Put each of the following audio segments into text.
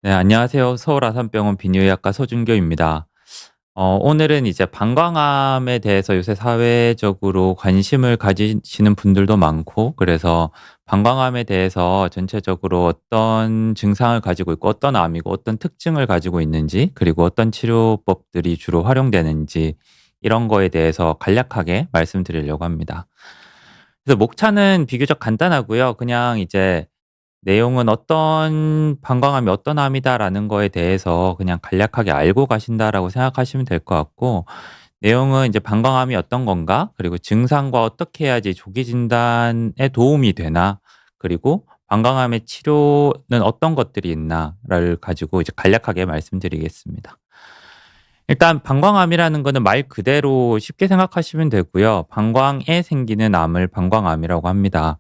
네, 안녕하세요. 서울 아산병원 비뇨기과과 서준교입니다. 오늘은 이제 방광암에 대해서 요새 사회적으로 관심을 가지시는 분들도 많고, 그래서 방광암에 대해서 전체적으로 어떤 증상을 가지고 있고, 어떤 암이고, 어떤 특징을 가지고 있는지, 그리고 어떤 치료법들이 주로 활용되는지, 이런 거에 대해서 간략하게 말씀드리려고 합니다. 그래서 목차는 비교적 간단하고요. 그냥 이제 내용은 어떤 방광암이 어떤 암이다라는 거에 대해서 그냥 간략하게 알고 가신다라고 생각하시면 될 것 같고, 내용은 이제 방광암이 어떤 건가, 그리고 증상과 어떻게 해야지 조기 진단에 도움이 되나, 그리고 방광암의 치료는 어떤 것들이 있나를 가지고 이제 간략하게 말씀드리겠습니다. 일단 방광암이라는 거는 말 그대로 쉽게 생각하시면 되고요. 방광에 생기는 암을 방광암이라고 합니다.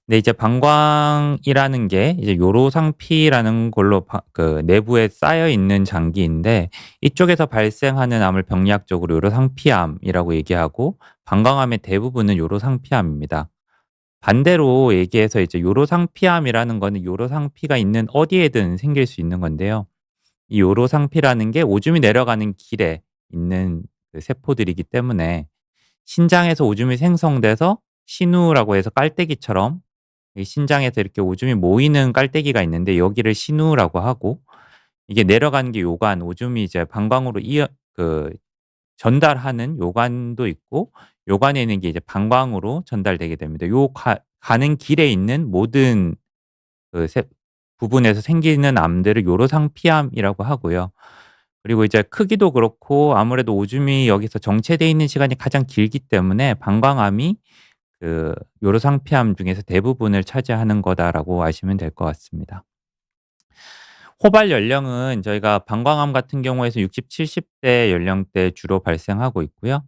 근데 이제 방광이라는 게 이제 요로상피라는 걸로 그 내부에 쌓여 있는 장기인데, 이쪽에서 발생하는 암을 병리학적으로 요로상피암이라고 얘기하고, 방광암의 대부분은 요로상피암입니다. 반대로 얘기해서 이제 요로상피암이라는 거는 요로상피가 있는 어디에든 생길 수 있는 건데요. 이 요로상피라는 게 오줌이 내려가는 길에 있는 그 세포들이기 때문에, 신장에서 오줌이 생성돼서 신우라고 해서 깔때기처럼 이 신장에서 이렇게 오줌이 모이는 깔때기가 있는데, 여기를 신우라고 하고, 이게 내려가는 게 요관, 오줌이 이제 방광으로 이어 전달하는 요관도 있고, 요관에 있는 게 이제 방광으로 전달되게 됩니다. 요 가는 길에 있는 모든 그 부분에서 생기는 암들을 요로상피암이라고 하고요. 그리고 이제 크기도 그렇고, 아무래도 오줌이 여기서 정체돼 있는 시간이 가장 길기 때문에 방광암이 그 요로상피암 중에서 대부분을 차지하는 거다라고 아시면 될 것 같습니다. 호발 연령은 저희가 방광암 같은 경우에서 60, 70대 연령대 주로 발생하고 있고요.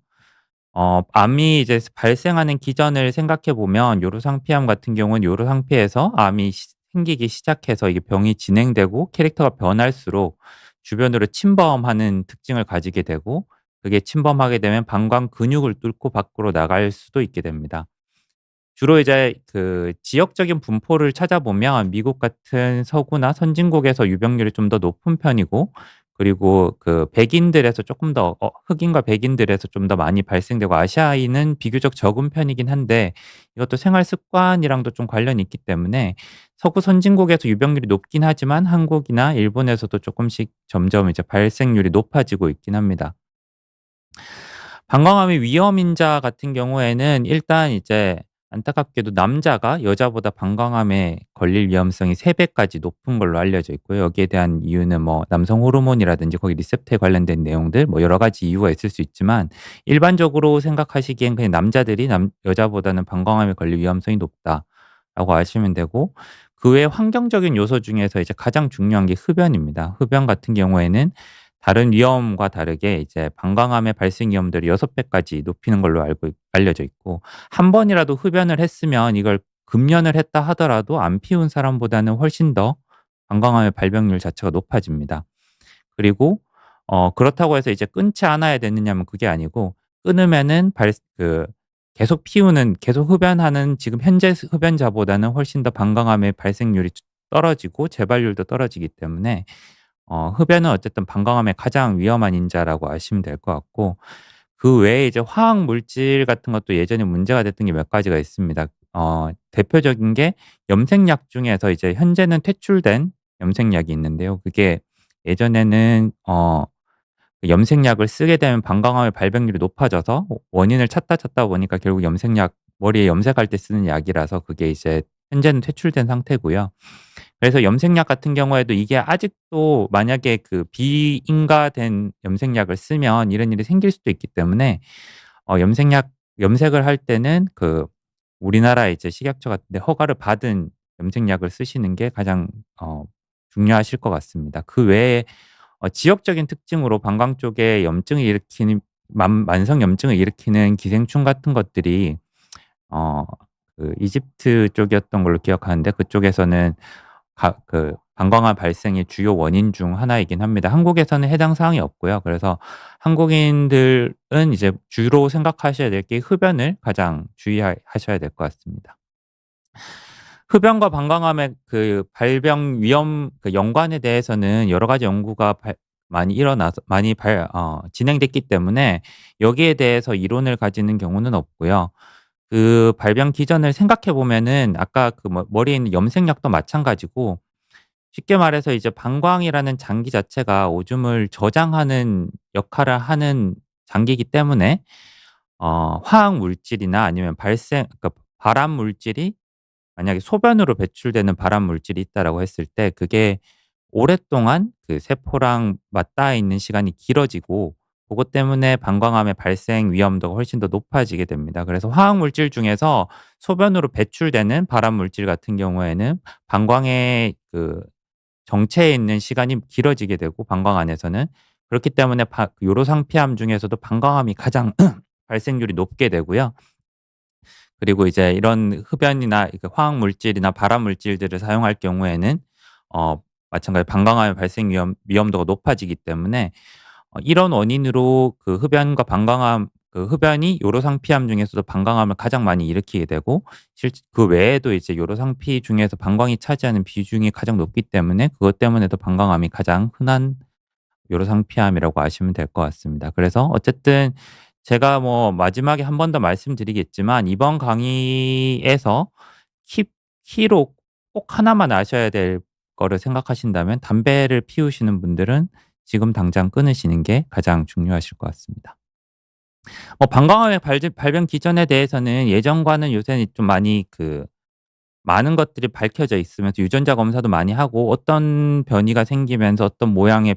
암이 이제 발생하는 기전을 생각해 보면, 요로상피암 같은 경우는 요로상피에서 암이 생기기 시작해서 이게 병이 진행되고 캐릭터가 변할수록 주변으로 침범하는 특징을 가지게 되고, 그게 침범하게 되면 방광 근육을 뚫고 밖으로 나갈 수도 있게 됩니다. 주로 이제 그 지역적인 분포를 찾아보면 미국 같은 서구나 선진국에서 유병률이 좀 더 높은 편이고, 그리고 그 백인들에서 조금 더 흑인과 백인들에서 좀 더 많이 발생되고, 아시아인은 비교적 적은 편이긴 한데, 이것도 생활 습관이랑도 좀 관련이 있기 때문에 서구 선진국에서 유병률이 높긴 하지만 한국이나 일본에서도 조금씩 점점 이제 발생률이 높아지고 있긴 합니다. 방광암의 위험 인자 같은 경우에는 일단 이제 안타깝게도 남자가 여자보다 방광암에 걸릴 위험성이 3 배까지 높은 걸로 알려져 있고요. 여기에 대한 이유는 뭐 남성 호르몬이라든지 거기 리셉터에 관련된 내용들, 뭐 여러 가지 이유가 있을 수 있지만, 일반적으로 생각하시기엔 그냥 남자들이 여자보다는 방광암에 걸릴 위험성이 높다라고 아시면 되고, 그 외에 환경적인 요소 중에서 이제 가장 중요한 게 흡연입니다. 흡연 같은 경우에는 다른 위험과 다르게 이제 방광암의 발생 위험들이 6 배까지 높이는 걸로 알려져 있고, 한 번이라도 흡연을 했으면 이걸 금연을 했다 하더라도 안 피운 사람보다는 훨씬 더 방광암의 발병률 자체가 높아집니다. 그리고 그렇다고 해서 이제 끊지 않아야 되느냐면 그게 아니고, 끊으면은 계속 흡연하는 지금 현재 흡연자보다는 훨씬 더 방광암의 발생률이 떨어지고 재발률도 떨어지기 때문에, 흡연은 어쨌든 방광암의 가장 위험한 인자라고 아시면 될 것 같고, 그 외에 이제 화학 물질 같은 것도 예전에 문제가 됐던 게 몇 가지가 있습니다. 대표적인 게 염색약 중에서 이제 현재는 퇴출된 염색약이 있는데요. 그게 예전에는 그 염색약을 쓰게 되면 방광암의 발병률이 높아져서 원인을 찾다 보니까 결국 염색약, 머리에 염색할 때 쓰는 약이라서 그게 이제 현재는 퇴출된 상태고요. 그래서 염색약 같은 경우에도 이게 아직도 만약에 그 비인가된 염색약을 쓰면 이런 일이 생길 수도 있기 때문에, 염색을 할 때는 그 우리나라 이제 식약처 같은 데 허가를 받은 염색약을 쓰시는 게 가장 중요하실 것 같습니다. 그 외에 지역적인 특징으로 방광 쪽에 염증을 일으키는 만성 염증을 일으키는 기생충 같은 것들이 어 그 이집트 쪽이었던 걸로 기억하는데, 그쪽에서는 방광암 발생의 주요 원인 중 하나이긴 합니다. 한국에서는 해당 사항이 없고요. 그래서 한국인들은 이제 주로 생각하셔야 될 게 흡연을 가장 하셔야 될 것 같습니다. 흡연과 방광암의 그 발병 위험 그 연관에 대해서는 여러 가지 연구가 많이 일어나서 많이 진행됐기 때문에 여기에 대해서 이론을 가지는 경우는 없고요. 그 발병 기전을 생각해 보면은 아까 그 머리에 있는 염색약도 마찬가지고 쉽게 말해서 이제 방광이라는 장기 자체가 오줌을 저장하는 역할을 하는 장기이기 때문에 화학 물질이나 아니면 그러니까 발암 물질이 만약에 소변으로 배출되는 발암 물질이 있다라고 했을 때 그게 오랫동안 그 세포랑 맞닿아 있는 시간이 길어지고 고것 때문에 방광암의 발생 위험도가 훨씬 더 높아지게 됩니다. 그래서 화학 물질 중에서 소변으로 배출되는 발암 물질 같은 경우에는 방광의 그 정체해 있는 시간이 길어지게 되고 방광 안에서는 그렇기 때문에 요로상피암 중에서도 방광암이 가장 발생률이 높게 되고요. 그리고 이제 이런 흡연이나 그 화학 물질이나 발암 물질들을 사용할 경우에는 어 마찬가지로 방광암의 발생 위험도가 높아지기 때문에 이런 원인으로 그 흡연과 방광암 그 흡연이 요로상피암 중에서도 방광암을 가장 많이 일으키게 되고 그 외에도 이제 요로상피 중에서 방광이 차지하는 비중이 가장 높기 때문에 그것 때문에도 방광암이 가장 흔한 요로상피암이라고 아시면 될 것 같습니다. 그래서 어쨌든 제가 뭐 마지막에 한 번 더 말씀드리겠지만 이번 강의에서 키 키로 꼭 하나만 아셔야 될 거를 생각하신다면 담배를 피우시는 분들은 지금 당장 끊으시는 게 가장 중요하실 것 같습니다. 방광암의 발병 기전에 대해서는 예전과는 요새는 좀 많이 많은 것들이 밝혀져 있으면서 유전자 검사도 많이 하고 어떤 변이가 생기면서 어떤 모양의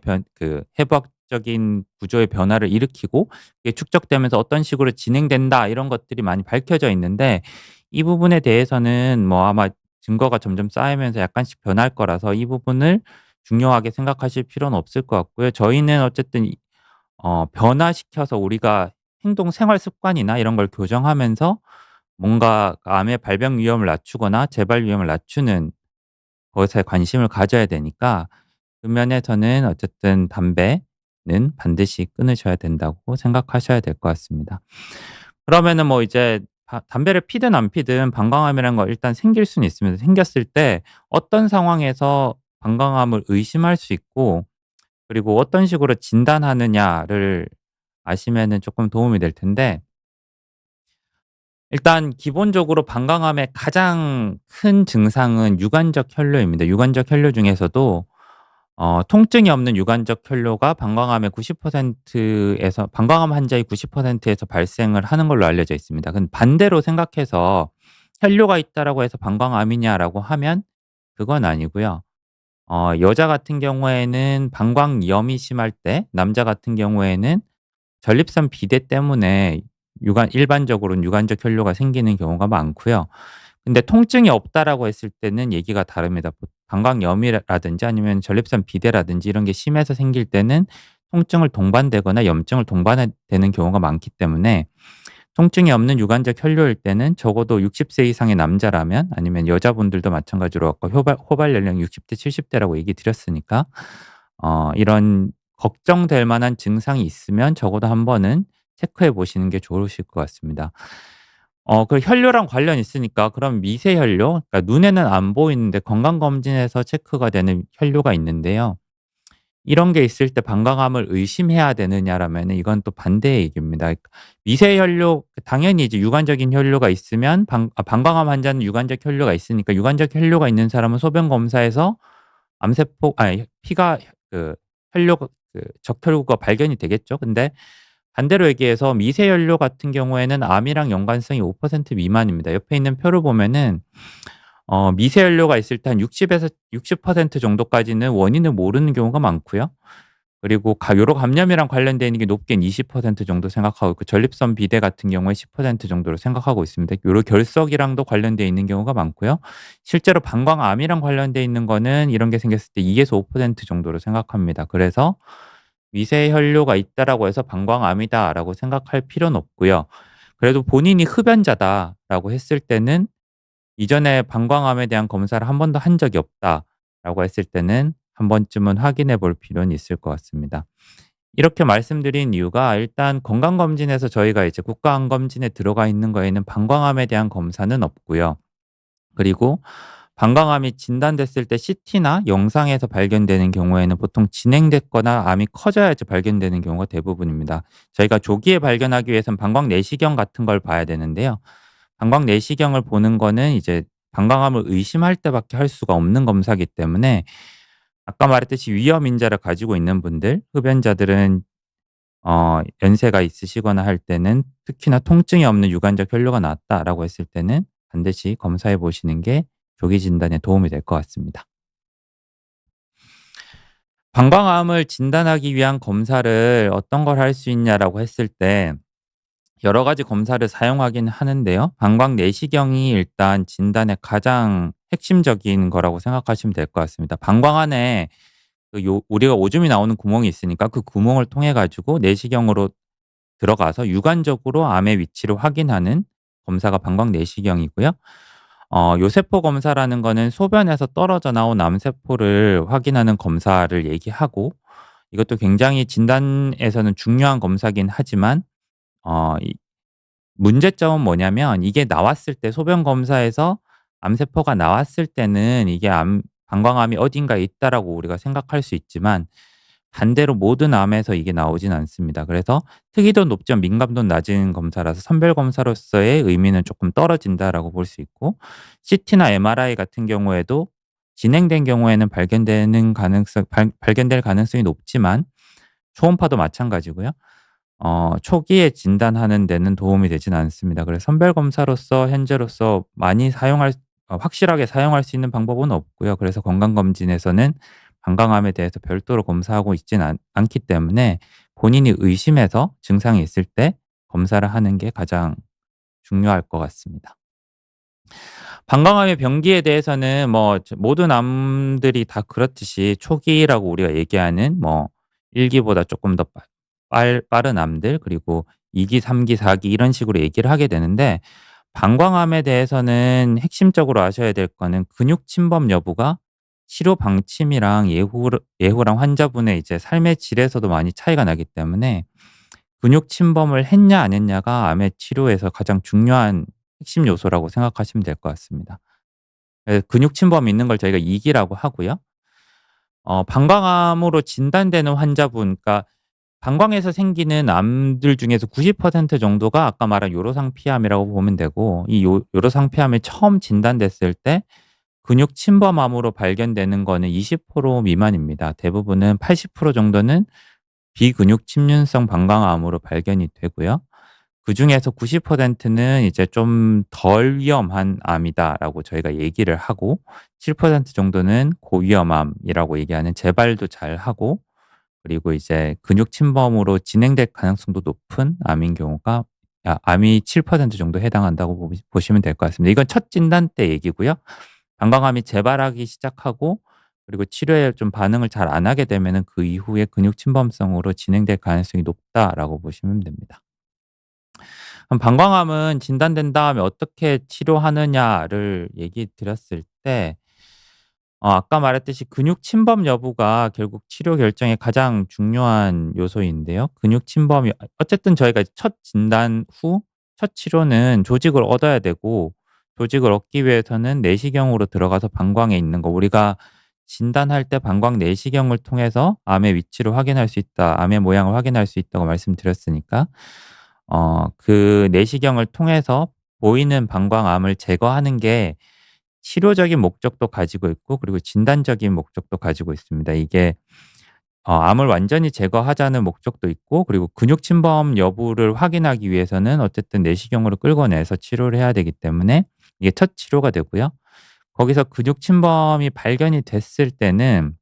해부학적인 구조의 변화를 일으키고 이게 축적되면서 어떤 식으로 진행된다 이런 것들이 많이 밝혀져 있는데 이 부분에 대해서는 뭐 아마 증거가 점점 쌓이면서 약간씩 변할 거라서 이 부분을 중요하게 생각하실 필요는 없을 것 같고요. 저희는 어쨌든 변화시켜서 우리가 행동 생활 습관이나 이런 걸 교정하면서 뭔가 암의 발병 위험을 낮추거나 재발 위험을 낮추는 것에 관심을 가져야 되니까 그 면에서는 어쨌든 담배는 반드시 끊으셔야 된다고 생각하셔야 될 것 같습니다. 그러면은 뭐 이제 담배를 피든 안 피든 방광암이라는 거 일단 생길 수는 있습니다. 생겼을 때 어떤 상황에서 방광암을 의심할 수 있고 그리고 어떤 식으로 진단하느냐를 아시면은 쪼끔 도움이 될 텐데 일단 기본적으로 방광암의 가장 큰 증상은 유관적 혈뇨입니다. 유관적 혈뇨 중에서도 통증이 없는 유관적 혈뇨가 방광암의 90%에서 방광암 환자의 90%에서 발생을 하는 걸로 알려져 있습니다. 근데 반대로 생각해서 '혈뇨가 있다.'라고 해서 방광암이냐라고 하면 그건 아니고요. 여자 같은 경우에는 방광염이 심할 때 남자 같은 경우에는 전립선 비대 때문에 일반적으로는 유관적 혈뇨가 생기는 경우가 많고요. 근데 통증이 없다라고 했을 때는 얘기가 다릅니다. 방광염이라든지 아니면 전립선 비대라든지 이런 게 심해서 생길 때는 통증을 동반되거나 염증을 동반되는 경우가 많기 때문에 통증이 없는 유관적 혈뇨일 때는 적어도 60세 이상의 남자라면 아니면 여자분들도 마찬가지로 아까 호발 연령 60대 70대라고 얘기 드렸으니까 이런 걱정될 만한 증상이 있으면 적어도 한 번은 체크해 보시는 게 좋으실 것 같습니다. 혈뇨랑 관련 있으니까 그럼 미세혈뇨 그러니까 눈에는 안 보이는데 건강검진에서 체크가 되는 혈뇨가 있는데요. 이런 게 있을 때 방광암을 의심해야 되느냐라면은 이건 또 반대의 얘기입니다. 미세혈뇨 당연히 이제 유관적인 혈뇨가 있으면 방광암 환자는 유관적 혈뇨가 있으니까 유관적 혈뇨가 있는 사람은 소변 검사에서 암세포 아니 피가 혈뇨 적혈구가 발견이 되겠죠. 근데 반대로 얘기해서 미세혈뇨 같은 경우에는 암이랑 연관성이 5% 미만입니다. 옆에 있는 표를 보면은 미세연료가 있을 때 한 60에서 60% 정도까지는 원인을 모르는 경우가 많고요. 그리고 요로 감염이랑 관련돼 있는 게 높게는 20% 정도 생각하고 있고 전립선 비대 같은 경우에 10% 정도로 생각하고 있습니다. 요로 결석이랑도 관련돼 있는 경우가 많고요. 실제로 방광암이랑 관련돼 있는 거는 이런 게 생겼을 때 2에서 5% 정도로 생각합니다. 그래서 '미세혈뇨가 있다.'라고 해서 '방광암이다.'라고 생각할 필요는 없고요. 그래도 본인이 흡연자다라고 했을 때는 이전에 방광암에 대한 검사를 한 번도 한 적이 없다라고 했을 때는 한 번쯤은 확인해 볼 필요는 있을 것 같습니다. 이렇게 말씀드린 이유가 일단 건강검진에서 저희가 이제 국가암검진에 들어가 있는 거에는 방광암에 대한 검사는 없고요. 그리고 방광암이 진단됐을 때 CT나 영상에서 발견되는 경우에는 보통 진행됐거나 암이 커져야지 발견되는 경우가 대부분입니다. 저희가 조기에 발견하기 위해서는 방광 내시경 같은 걸 봐야 되는데요. 방광 내시경을 보는 거는 이제 방광암을 의심할 때밖에 할 수가 없는 검사이기 때문에 아까 말했듯이 위험 인자를 가지고 있는 분들, 흡연자들은 연세가 있으시거나 할 때는, 특히나 통증이 없는 유관적 혈뇨가 나왔다라고 했을 때는 반드시 검사해 보시는 게 조기 진단에 도움이 될 것 같습니다. 방광암을 진단하기 위한 검사를 어떤 걸 할 수 있냐라고 했을 때 여러 가지 검사를 사용하긴 하는데요. 방광 내시경이 일단 진단의 가장 핵심적인 거라고 생각하시면 될 것 같습니다. 방광 안에 우리가 오줌이 나오는 구멍이 있으니까 그 구멍을 통해 가지고 내시경으로 들어가서 육안적으로 암의 위치를 확인하는 검사가 방광 내시경이고요. 요세포 검사라는 거는 소변에서 떨어져 나온 암세포를 확인하는 검사를 얘기하고, 이것도 굉장히 진단에서는 중요한 검사긴 하지만 이 문제점은 뭐냐면 이게 나왔을 때 소변 검사에서 암세포가 나왔을 때는 이게 방광암이 어딘가에 있다라고 우리가 생각할 수 있지만 반대로 모든 암에서 이게 나오진 않습니다. 그래서 특이도 높지만 민감도 낮은 검사라서 선별 검사로서의 의미는 조금 떨어진다라고 볼 수 있고, CT나 MRI 같은 경우에도 진행된 경우에는 발견될 가능성이 높지만 초음파도 마찬가지고요. 초기에 진단하는 데는 도움이 되진 않습니다. 그래서 선별 검사로서 현재로서 많이 확실하게 사용할 수 있는 방법은 없고요. 그래서 건강검진에서는 방광암에 대해서 별도로 검사하고 있진 않기 때문에 본인이 의심해서 증상이 있을 때 검사를 하는 게 가장 중요할 것 같습니다. 방광암의 병기에 대해서는 모든 암들이 다 그렇듯이 초기라고 우리가 얘기하는 1 기보다 조금 더 빠른 암들, 그리고 2 기, 3 기, 4기 이런 식으로 얘기를 하게 되는데, 방광암에 대해서는 핵심적으로 아셔야 될 거는 근육 침범 여부가 치료 방침이랑 예후랑 환자분의 이제 삶의 질에서도 많이 차이가 나기 때문에 근육 침범을 했냐 안 했냐가 암의 치료에서 가장 중요한 핵심 요소라고 생각하시면 될 것 같습니다. 근육 침범이 있는 걸 저희가 이기라고 하고요. 방광암으로 진단되는 환자분, 그러니까 방광에서 생기는 암들 중에서 90% 정도가 아까 말한 요로상피암이라고 보면 되고, 이 요로상피암이 처음 진단됐을 때 근육 침범암으로 발견되는 거는 20% 미만입니다. 대부분은 80% 정도는 비근육 침륜성 방광암으로 발견이 되고요. 그중에서 90%는 이제 좀 덜 위험한 암이다라고 저희가 얘기를 하고, 7% 정도는 고위험암이라고 얘기하는 재발도 잘하고, 그리고 이제 근육 침범으로 진행될 가능성도 높은 암인 경우가, 암이 7% 정도 해당한다고 보시면 될 것 같습니다. 이건 첫 진단 때 얘기고요. 방광암이 재발하기 시작하고 그리고 치료에 좀 반응을 잘 안 하게 되면은 그 이후에 근육 침범성으로 진행될 가능성이 높다라고 보시면 됩니다. 그럼 방광암은 진단된 다음에 어떻게 치료하느냐를 얘기 드렸을 때, 아까 말했듯이 근육 침범 여부가 결국 치료 결정의 가장 중요한 요소인데요. 근육 침범이 어쨌든 저희가 첫 진단 후 첫 치료는 조직을 얻어야 되고, 조직을 얻기 위해서는 내시경으로 들어가서 방광에 있는 거, 우리가 진단할 때 방광 내시경을 통해서 암의 위치를 확인할 수 있다, 암의 모양을 확인할 수 있다고 말씀드렸으니까 그 내시경을 통해서 보이는 방광암을 제거하는 게 치료적인 목적도 가지고 있고, 그리고 진단적인 목적도 가지고 있습니다. 이게 암을 완전히 제거하자는 목적도 있고, 그리고 근육 침범 여부를 확인하기 위해서는 어쨌든 내시경으로 끌고 내서 치료를 해야 되기 때문에 이게 첫 치료가 되고요. 거기서 근육 침범이 발견이 됐을 때는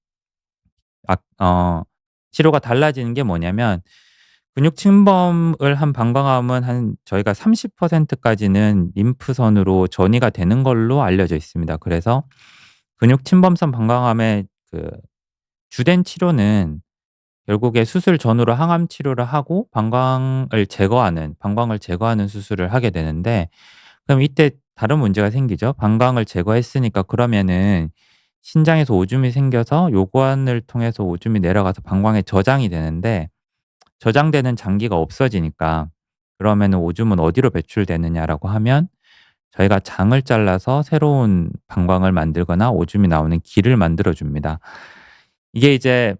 아 어 치료가 달라지는 게 뭐냐면, 근육 침범을 한 방광암은 한 저희가 30% 까지는 림프선으로 전이가 되는 걸로 알려져 있습니다. 그래서 근육 침범성 방광암의 그 주된 치료는 결국에 수술 전후로 항암 치료를 하고 방광을 제거하는 수술을 하게 되는데, 그럼 이때 다른 문제가 생기죠. 방광을 제거했으니까 그러면은 신장에서 오줌이 생겨서 요관을 통해서 오줌이 내려가서 방광에 저장이 되는데, 저장되는 장기가 없어지니까 그러면은 오줌은 어디로 배출되느냐라고 하면 저희가 장을 잘라서 새로운 방광을 만들거나 오줌이 나오는 길을 만들어 줍니다. 이게 이제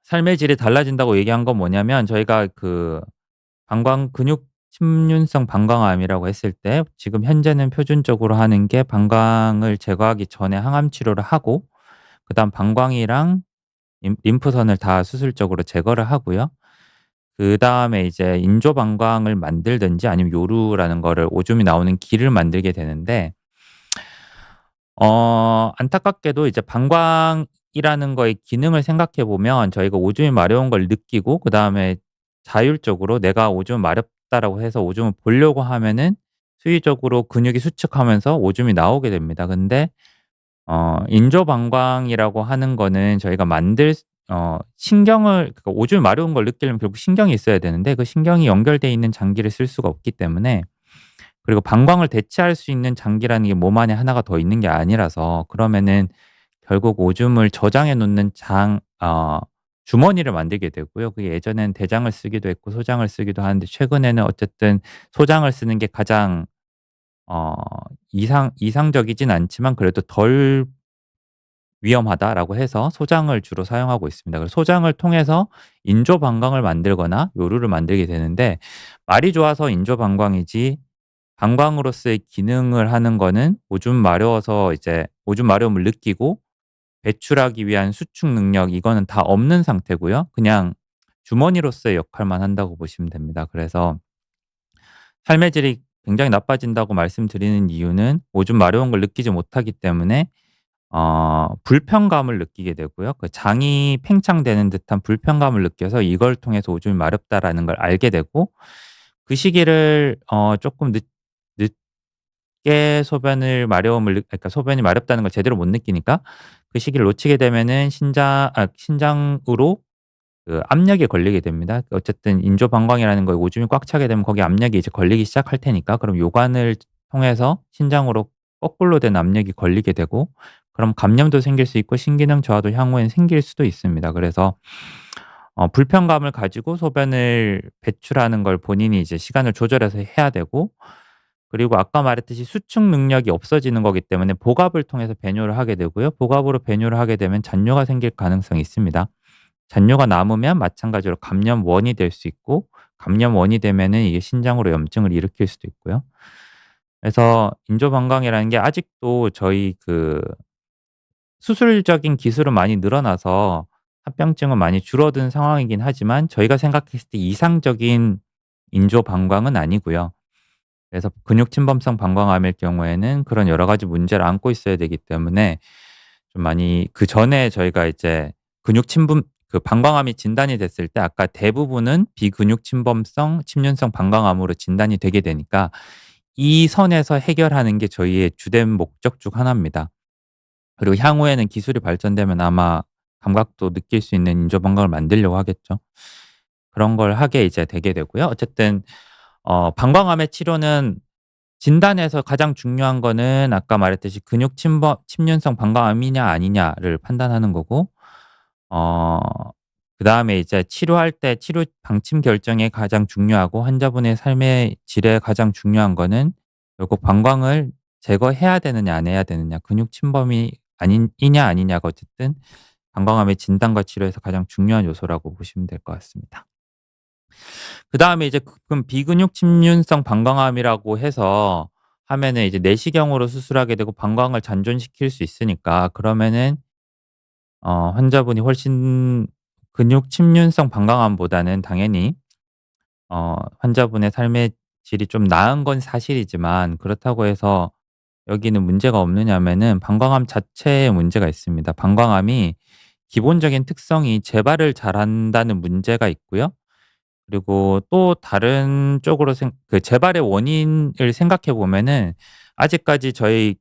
삶의 질이 달라진다고 얘기한 건 뭐냐면 저희가 그 방광 근육 침륜성 방광암이라고 했을 때 지금 현재는 표준적으로 하는 게 방광을 제거하기 전에 항암 치료를 하고 그다음 방광이랑 림프선을 다 수술적으로 제거를 하고요. 그다음에 이제 인조 방광을 만들든지 아니면 요루라는 거를 오줌이 나오는 길을 만들게 되는데 안타깝게도 이제 방광이라는 거의 기능을 생각해 보면 저희가 오줌이 마려운 걸 느끼고 그다음에 자율적으로 '내가 오줌 마렵다.'라고 해서 오줌을 보려고 하면은 수의적으로 근육이 수축하면서 오줌이 나오게 됩니다. 근데 인조 방광이라고 하는 거는 저희가 신경을 그러니까 오줌이 마려운 걸 느끼려면 결국 신경이 있어야 되는데 그 신경이 연결돼 있는 장기를 쓸 수가 없기 때문에 그리고 방광을 대체할 수 있는 장기라는 게 몸 안에 하나가 더 있는 게 아니라서 그러면은 결국 오줌을 저장해 놓는 주머니를 만들게 되고요. 그게 예전에는 대장을 쓰기도 했고 소장을 쓰기도 하는데 최근에는 어쨌든 소장을 쓰는 게 가장 어 이상적이진 않지만 그래도 덜 위험하다라고 해서 소장을 주로 사용하고 있습니다. 그래서 소장을 통해서 인조 방광을 만들거나 요루를 만들게 되는데 말이 좋아서 인조 방광이지 방광으로서의 기능을 하는 거는 오줌 마려워서 이제 오줌 마려움을 느끼고 배출하기 위한 수축 능력 이거는 다 없는 상태고요. 그냥 주머니로서의 역할만 한다고 보시면 됩니다. 그래서 삶의 질이 굉장히 나빠진다고 말씀드리는 이유는 오줌 마려운 걸 느끼지 못하기 때문에 불편감을 느끼게 되고요. 그 장이 팽창되는 듯한 불편감을 느껴서 이걸 통해서 '오줌이 마렵다.'라는 걸 알게 되고 그 시기를 쪼끔 늦게 그러니까 소변이 마렵다는 걸 제대로 못 느끼니까 그 시기를 놓치게 되면은 신장으로 그 압력이 걸리게 됩니다. 어쨌든 인조방광이라는 거에 오줌이 꽉 차게 되면 거기에 압력이 이제 걸리기 시작할 테니까 그럼 요관을 통해서 신장으로 거꾸로 된 압력이 걸리게 되고 그럼 감염도 생길 수 있고 신기능 저하도 향후에는 생길 수도 있습니다. 그래서 불편감을 가지고 소변을 배출하는 걸 본인이 이제 시간을 조절해서 해야 되고 그리고 아까 말했듯이 수축 능력이 없어지는 거기 때문에 복압을 통해서 배뇨를 하게 되고요. 복압으로 배뇨를 하게 되면 잔뇨가 생길 가능성이 있습니다. 잔뇨가 남으면 마찬가지로 감염원이 될 수 있고 감염원이 되면은 이게 신장으로 염증을 일으킬 수도 있고요. 그래서 인조방광이라는 게 아직도 저희 그 수술적인 기술은 많이 늘어나서 합병증은 많이 줄어든 상황이긴 하지만 저희가 생각했을 때 이상적인 인조방광은 아니고요. 그래서 근육 침범성 방광암일 경우에는 그런 여러 가지 문제를 안고 있어야 되기 때문에 좀 많이 그전에 저희가 이제 근육 침범 그 방광암이 진단이 됐을 때 아까 대부분은 비근육 침범성 침륜성 방광암으로 진단이 되게 되니까 이 선에서 해결하는 게 저희의 주된 목적 중 하나입니다. 그리고 향후에는 기술이 발전되면 아마 감각도 느낄 수 있는 인조 방광을 만들려고 하겠죠. 그런 걸 하게 이제 되게 되고요. 어쨌든 방광암의 치료는 진단에서 가장 중요한 거는 아까 말했듯이 근육 침륜성 방광암이냐 아니냐를 판단하는 거고 어 그다음에 이제 치료할 때 치료 방침 결정에 가장 중요하고 환자분의 삶의 질에 가장 중요한 거는 결국 방광을 제거해야 되느냐 안 해야 되느냐 근육 침범이 이냐 아니냐가 어쨌든 방광암의 진단과 치료에서 가장 중요한 요소라고 보시면 될 것 같습니다. 그다음에 이제 그럼 비근육 침륜성 방광암이라고 해서 하면은 이제 내시경으로 수술하게 되고 방광을 잔존시킬 수 있으니까 그러면은 환자분이 훨씬 근육 침륜성 방광암보다는 당연히 환자분의 삶의 질이 좀 나은 건 사실이지만 그렇다고 해서 여기는 문제가 없느냐면은 방광암 자체에 문제가 있습니다. 방광암이 기본적인 특성이 재발을 잘한다는 문제가 있고요. 그리고 또 다른 쪽으로 그 재발의 원인을 생각해 보면은 아직까지 저희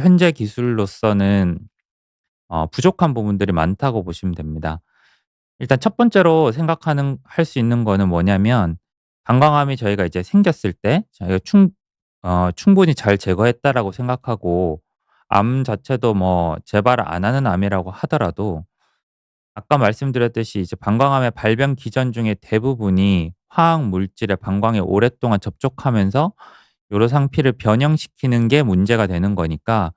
현재 기술로서는 부족한 부분들이 많다고 보시면 됩니다. 일단 첫 번째로 할 수 있는 거는 뭐냐면 방광암이 저희가 이제 생겼을 때 저희가 '충분히 잘 제거했다.'라고 생각하고 암 자체도 뭐 재발을 안 하는 암이라고 하더라도 아까 말씀드렸듯이 이제 방광암의 발병 기전 중에 대부분이 화학 물질에 방광에 오랫동안 접촉하면서 요로 상피를 변형시키는 게 문제가 되는 거니까,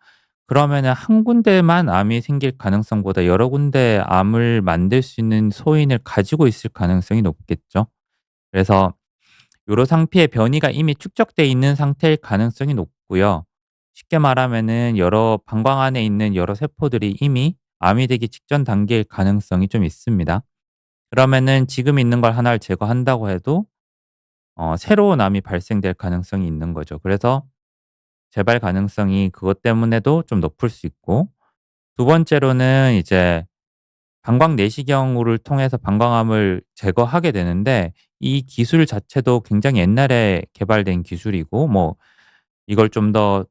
그러면은 한 군데만 암이 생길 가능성보다 여러 군데 암을 만들 수 있는 소인을 가지고 있을 가능성이 높겠죠. 그래서 요로 상피의 변이가 이미 축적돼 있는 상태일 가능성이 높고요. 쉽게 말하면은 여러 방광 안에 있는 여러 세포들이 이미 암이 되기 직전 단계일 가능성이 좀 있습니다. 그러면은 지금 있는 걸 하나를 제거한다고 해도 새로운 암이 발생될 가능성이 있는 거죠. 그래서 재발 가능성이 그것 때문에도 좀 높을 수 있고, 두 번째로는 이제 방광 내시경을 통해서 방광암을 제거하게 되는데, 이 기술 자체도 굉장히 옛날에 개발된 기술이고, 뭐 이걸 좀 더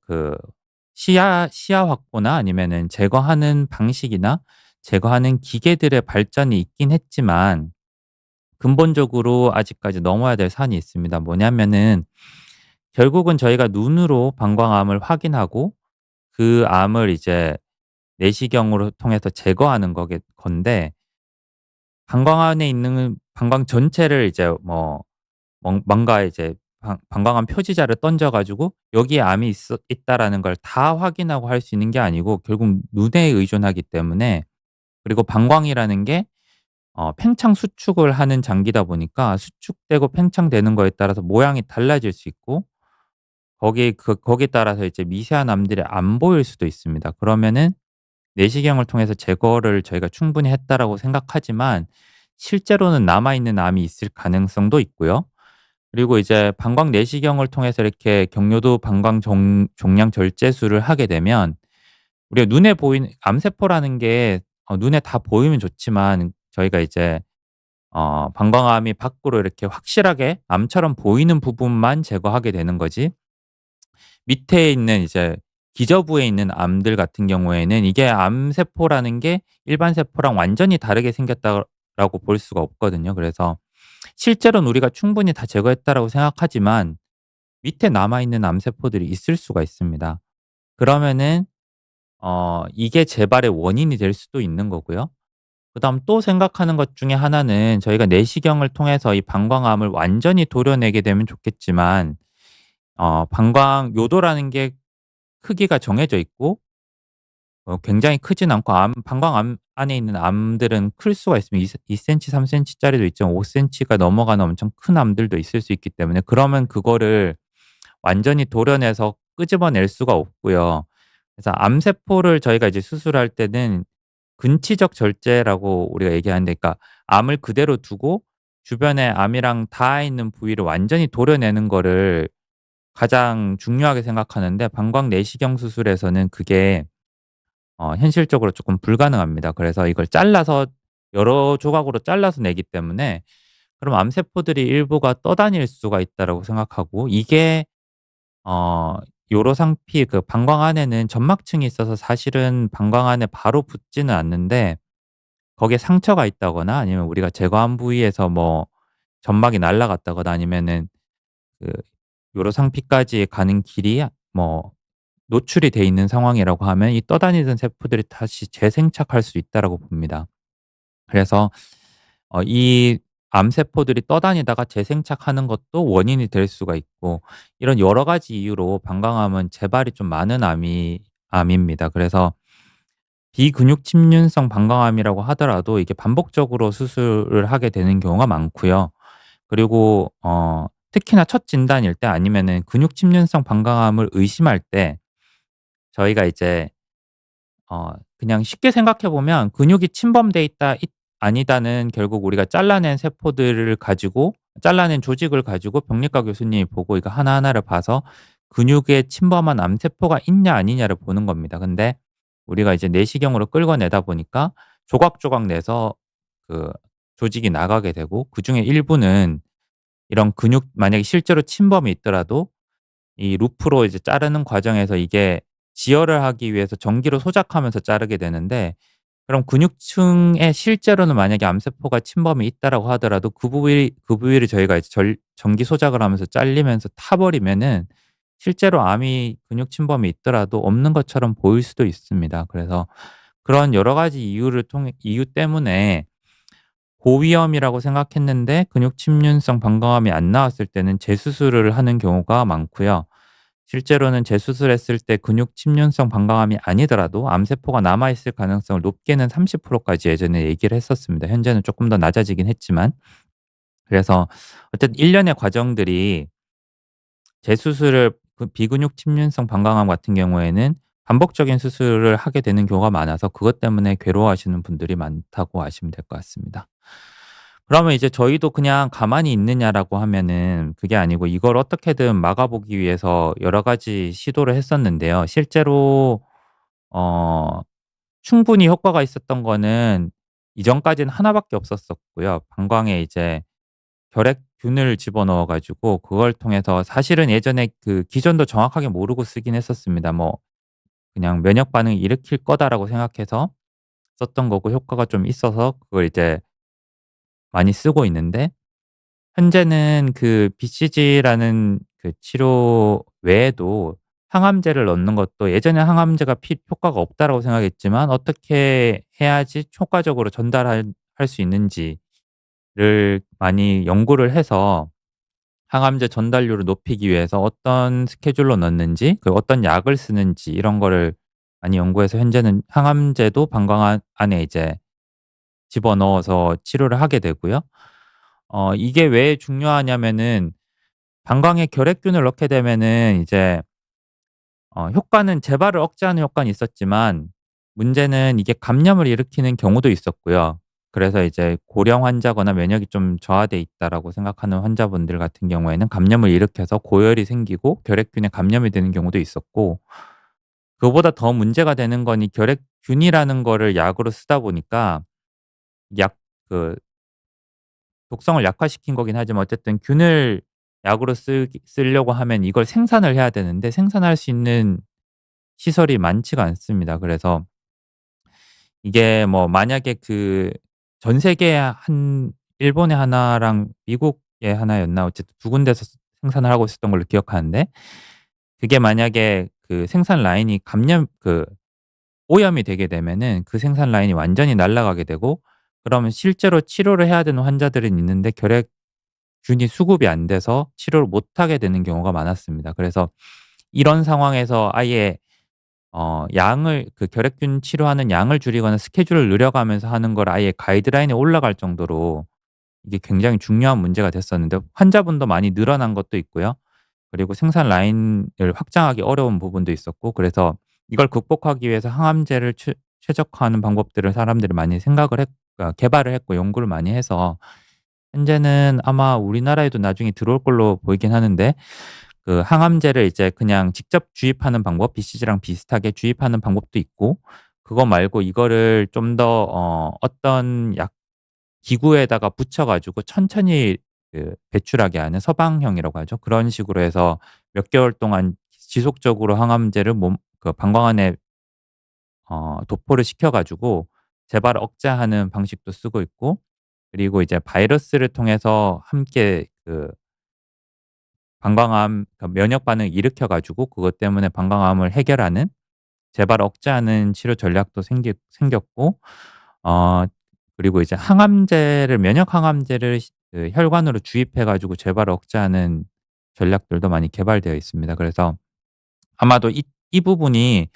시야 확보나 아니면은 제거하는 방식이나 제거하는 기계들의 발전이 있긴 했지만, 근본적으로 아직까지 넘어야 될 산이 있습니다. 뭐냐면은 결국은 저희가 눈으로 방광암을 확인하고 그 암을 이제 내시경으로 통해서 제거하는 거겠 건데, 방광 안에 있는 방광 전체를 이제 뭔가 이제 방광암 표지자를 던져 가지고 여기에 암이 있다라는 걸 다 확인하고 할 수 있는 게 아니고, 결국 눈에 의존하기 때문에, 그리고 방광이라는 게 팽창 수축을 하는 장기다 보니까 수축되고 팽창되는 거에 따라서 모양이 달라질 수 있고, 거기에 따라서 이제 미세한 암들이 안 보일 수도 있습니다. 그러면은 내시경을 통해서 제거를 저희가 충분히 했다라고 생각하지만, 실제로는 남아 있는 암이 있을 가능성도 있고요. 그리고 이제 방광 내시경을 통해서 이렇게 경료도 방광 종양 절제술을 하게 되면, 우리가 눈에 보이는 암세포라는 게 눈에 다 보이면 좋지만, 저희가 이제 방광암이 밖으로 이렇게 확실하게 암처럼 보이는 부분만 제거하게 되는 거지, 밑에 있는 이제 기저부에 있는 암들 같은 경우에는 이게 암세포라는 게 일반 세포랑 완전히 다르게 생겼다라고 볼 수가 없거든요. 그래서 실제로는 우리가 충분히 다 제거했다라고 생각하지만 밑에 남아 있는 암세포들이 있을 수가 있습니다. 그러면은 이게 재발의 원인이 될 수도 있는 거고요. 그다음 또 생각하는 것 중에 하나는, 저희가 내시경을 통해서 이 방광암을 완전히 도려내게 되면 좋겠지만, 방광 요도라는 게 크기가 정해져 있고, 굉장히 크진 않고, 방광암 안에 있는 암들은 클 수가 있습니다. 2cm, 3cm 짜리도 있지만 5cm가 넘어가는 엄청 큰 암들도 있을 수 있기 때문에, 그러면 그거를 완전히 도려내서 끄집어낼 수가 없고요. 그래서 암세포를 저희가 이제 수술할 때는 근치적 절제라고 우리가 얘기하는데, 그러니까 암을 그대로 두고 주변에 암이랑 닿아 있는 부위를 완전히 도려내는 거를 가장 중요하게 생각하는데, 방광 내시경 수술에서는 그게 현실적으로 조금 불가능합니다. 그래서 이걸 잘라서 여러 조각으로 잘라서 내기 때문에, 그럼 암세포들이 일부가 떠다닐 수가 있다라고 생각하고, 이게 어 요로상피 방광 안에는 점막층이 있어서 사실은 방광 안에 바로 붙지는 않는데, 거기에 상처가 있다거나 아니면 우리가 제거한 부위에서 뭐 점막이 날아갔다거나 아니면은 그 요로상피까지 가는 길이 뭐 노출이 돼 있는 상황이라고 하면, 이 떠다니던 세포들이 다시 재생착할 수 있다라고 봅니다. 그래서 이 암세포들이 떠다니다가 재생착하는 것도 원인이 될 수가 있고, 이런 여러 가지 이유로 방광암은 재발이 좀 많은 암입니다. 그래서 비근육 침륜성 방광암이라고 하더라도 이게 반복적으로 수술을 하게 되는 경우가 많고요. 그리고 특히나 첫 진단일 때 아니면은 근육 침륜성 방광암을 의심할 때, 저희가 이제 그냥 쉽게 생각해 보면, 근육이 침범돼 있다 아니다는 결국 우리가 잘라낸 세포들을 가지고, 잘라낸 조직을 가지고 병리과 교수님이 보고 이거 하나하나를 봐서 근육에 침범한 암세포가 있냐 아니냐를 보는 겁니다. 근데 우리가 이제 내시경으로 끌어내다 보니까 조각조각 내서 그 조직이 나가게 되고, 그중에 일부는 이런 근육, 만약에 실제로 침범이 있더라도 이 루프로 이제 자르는 과정에서 이게 지혈을 하기 위해서 전기로 소작하면서 자르게 되는데, 그럼 근육층에 실제로는 만약에 암세포가 침범이 있다라고 하더라도 그 부위를 저희가 이제 전기 소작을 하면서 잘리면서 타 버리면은, 실제로 암이 근육 침범이 있더라도 없는 것처럼 보일 수도 있습니다. 그래서 그런 여러 가지 이유 때문에 고위험이라고 생각했는데 근육 침륜성 방광암이 안 나왔을 때는 재수술을 하는 경우가 많고요. 실제로는 재수술했을 때 근육 침륜성 방광암이 아니더라도 암세포가 남아 있을 가능성을 높게는 30% 까지 예전에 얘기를 했었습니다. 현재는 조금 더 낮아지긴 했지만. 그래서 어쨌든 일련의 과정들이 재수술을 그 비근육 침륜성 방광암 같은 경우에는 반복적인 수술을 하게 되는 경우가 많아서 그것 때문에 괴로워하시는 분들이 많다고 아시면 될 것 같습니다. 그러면 이제 저희도 그냥 가만히 있느냐라고 하면은 그게 아니고 이걸 어떻게든 막아보기 위해서 여러 가지 시도를 했었는데요. 실제로 어 충분히 효과가 있었던 거는 이전까지는 하나 밖에 없었었고요. 방광에 이제 결핵균을 집어넣어 가지고 그걸 통해서 사실은 예전에 그 기전도 정확하게 모르고 쓰긴 했었습니다. 뭐 그냥 '면역 반응을 일으킬 거다.'라고 생각해서 썼던 거고 효과가 좀 있어서 그걸 이제 많이 쓰고 있는데 현재는 그 BCG라는 그 치료 외에도 항암제를 넣는 것도 예전에 항암제가 효과가 없다라고 생각했지만 어떻게 해야지 효과적으로 전달할 할 수 있는지를 많이 연구를 해서 항암제 전달률을 높이기 위해서 어떤 스케줄로 넣는지 그 어떤 약을 쓰는지 이런 거를 많이 연구해서 현재는 항암제도 방광 안에 이제 집어넣어서 치료를 하게 되고요. 이게 왜 중요하냐면은 방광에 결핵균을 넣게 되면은 이제 효과는 재발을 억제하는 효과는 있었지만 문제는 이게 감염을 일으키는 경우도 있었고요. 그래서 이제 고령 환자거나 면역이 좀 저하돼 있다라고 생각하는 환자분들 같은 경우에는 감염을 일으켜서 고열이 생기고 결핵균에 감염이 되는 경우도 있었고 그보다 더 문제가 되는 거니 결핵균이라는 거를 약으로 쓰다 보니까 약 그 독성을 약화시킨 거긴 하지만 어쨌든 균을 약으로 쓰려고 하면 이걸 생산을 해야 되는데 생산할 수 있는 시설이 많지가 않습니다. 그래서 이게 뭐 만약에 그 전 세계에 한 일본에 하나랑 미국에 하나였나 어쨌든 두 군데서 생산을 하고 있었던 걸로 기억하는데 그게 만약에 그 생산 라인이 오염이 되게 되면은 그 생산 라인이 완전히 날아가게 되고 그러면 실제로 치료를 해야 되는 환자들은 있는데 균이 수급이 안 돼서 치료를 못 하게 되는 경우가 많았습니다. 그래서 이런 상황에서 아예 양을 그 결핵균 치료하는 양을 줄이거나 스케줄을 늘려가면서 하는 걸 아예 가이드라인에 올라갈 정도로 이게 굉장히 중요한 문제가 됐었는데 환자분도 많이 늘어난 것도 있고요. 그리고 생산 라인을 확장하기 어려운 부분도 있었고 그래서 이걸 극복하기 위해서 항암제를 최적화하는 방법들을 사람들이 많이 생각을 개발을 했고 연구를 많이 해서 현재는 아마 우리나라에도 나중에 들어올 걸로 보이긴 하는데 그 항암제를 이제 그냥 직접 주입하는 방법 BCG랑 비슷하게 주입하는 방법도 있고 그거 말고 이거를 좀 더 어떤 약 기구에다가 붙여 가지고 천천히 그 배출하게 하는 서방형이라고 하죠. 그런 식으로 해서 몇 개월 동안 지속적으로 항암제를 그 방광 안에 도포를 시켜 가지고 재발을 억제하는 방식도 쓰고 있고 그리고 이제 바이러스를 통해서 함께 그 방광암 면역 반응을 일으켜 가지고 그것 때문에 방광암을 해결하는 재발 억제하는 치료 전략도 생겼고 어 그리고 이제 항암제를 면역 항암제를 그 혈관으로 주입해 가지고 재발을 억제하는 전략들도 많이 개발되어 있습니다. 그래서 아마도 이 부분이